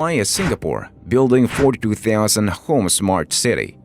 Why is Singapore building 42,000 home smart city?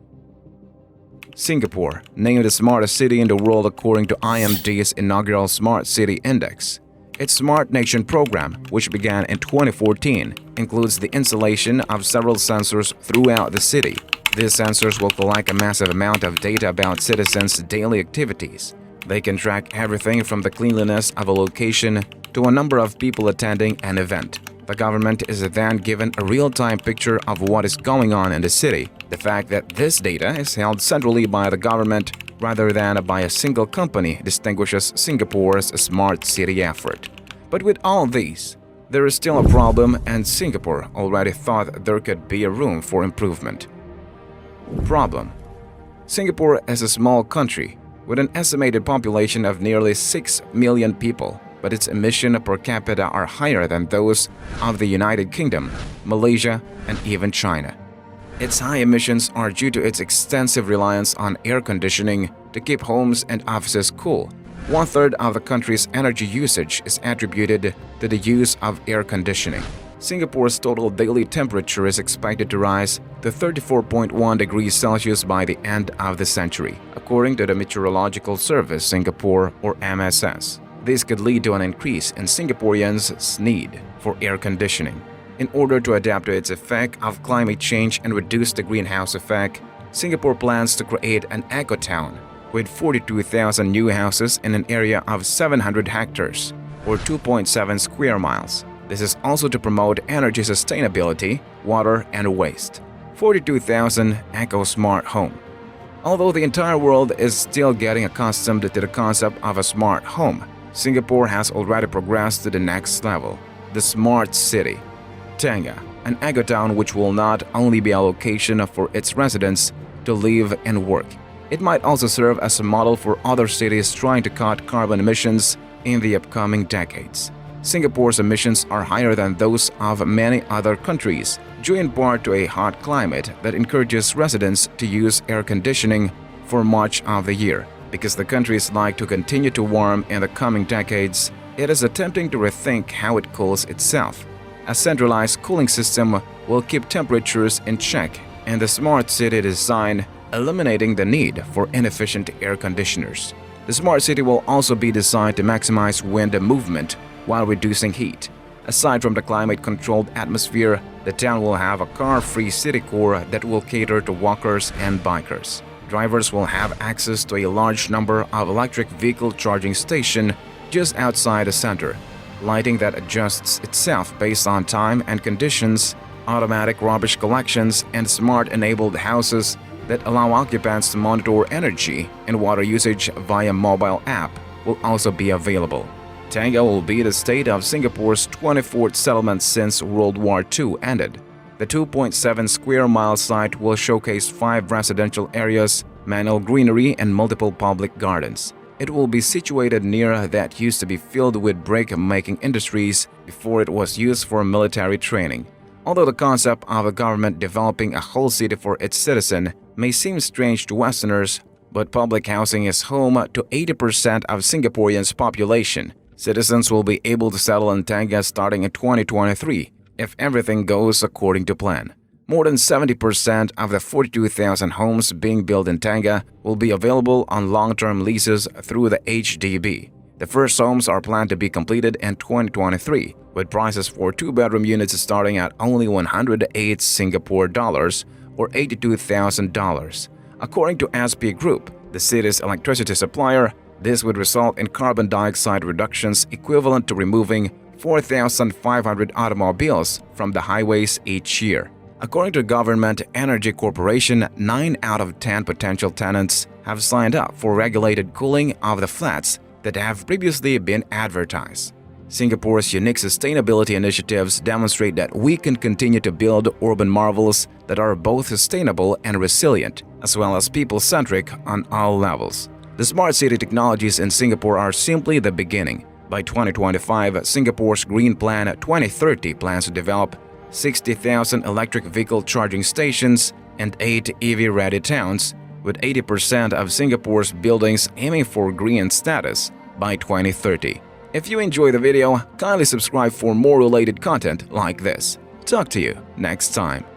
Singapore, named the smartest city in the world according to IMD's inaugural Smart City Index. Its Smart Nation program, which began in 2014, includes the installation of several sensors throughout the city. These sensors will collect a massive amount of data about citizens' daily activities. They can track everything from the cleanliness of a location to a number of people attending an event. The government is then given a real-time picture of what is going on in the city. The fact that this data is held centrally by the government rather than by a single company distinguishes Singapore's smart city effort. But with all these, there is still a problem, and Singapore already thought there could be a room for improvement. Problem: Singapore is a small country with an estimated population of nearly 6 million people, but its emissions per capita are higher than those of the United Kingdom, Malaysia, and even China. Its high emissions are due to its extensive reliance on air conditioning to keep homes and offices cool. One-third of the country's energy usage is attributed to the use of air conditioning. Singapore's total daily temperature is expected to rise to 34.1 degrees Celsius by the end of the century, according to the Meteorological Service Singapore, or MSS. This could lead to an increase in Singaporeans' need for air conditioning. In order to adapt to its effect of climate change and reduce the greenhouse effect, Singapore plans to create an eco-town with 42,000 new houses in an area of 700 hectares, or 2.7 square miles. This is also to promote energy sustainability, water, and waste. 42,000 eco-smart home. Although the entire world is still getting accustomed to the concept of a smart home, Singapore has already progressed to the next level, the smart city. Tengah, an eco-town which will not only be a location for its residents to live and work. It might also serve as a model for other cities trying to cut carbon emissions in the upcoming decades. Singapore's emissions are higher than those of many other countries, due in part to a hot climate that encourages residents to use air conditioning for much of the year. Because the country is like to continue to warm in the coming decades, it is attempting to rethink how it cools itself. A centralized cooling system will keep temperatures in check, and the smart city design eliminating the need for inefficient air conditioners. The smart city will also be designed to maximize wind movement while reducing heat. Aside from the climate-controlled atmosphere, the town will have a car-free city core that will cater to walkers and bikers. Drivers will have access to a large number of electric vehicle charging stations just outside the center, lighting that adjusts itself based on time and conditions, automatic rubbish collections, and smart-enabled houses that allow occupants to monitor energy and water usage via mobile app will also be available. Tengah will be the state of Singapore's 24th settlement since World War II ended. The 2.7 square mile site will showcase 5 residential areas, manual greenery, and multiple public gardens. It will be situated near that used to be filled with brick-making industries before it was used for military training. Although the concept of a government developing a whole city for its citizen may seem strange to Westerners, but public housing is home to 80% of Singaporeans' population. Citizens will be able to settle in Tengah starting in 2023 if everything goes according to plan. More than 70% of the 42,000 homes being built in Tengah will be available on long-term leases through the HDB. The first homes are planned to be completed in 2023, with prices for 2-bedroom units starting at only 108 Singapore dollars or $82,000. According to SP Group, the city's electricity supplier, this would result in carbon dioxide reductions equivalent to removing 4,500 automobiles from the highways each year. According to Government Energy Corporation, 9 out of 10 potential tenants have signed up for regulated cooling of the flats that have previously been advertised. Singapore's unique sustainability initiatives demonstrate that we can continue to build urban marvels that are both sustainable and resilient, as well as people-centric on all levels. The smart city technologies in Singapore are simply the beginning. By 2025, Singapore's Green Plan 2030 plans to develop 60,000 electric vehicle charging stations and 8 EV-ready towns, with 80% of Singapore's buildings aiming for green status by 2030. If you enjoy the video, kindly subscribe for more related content like this. Talk to you next time.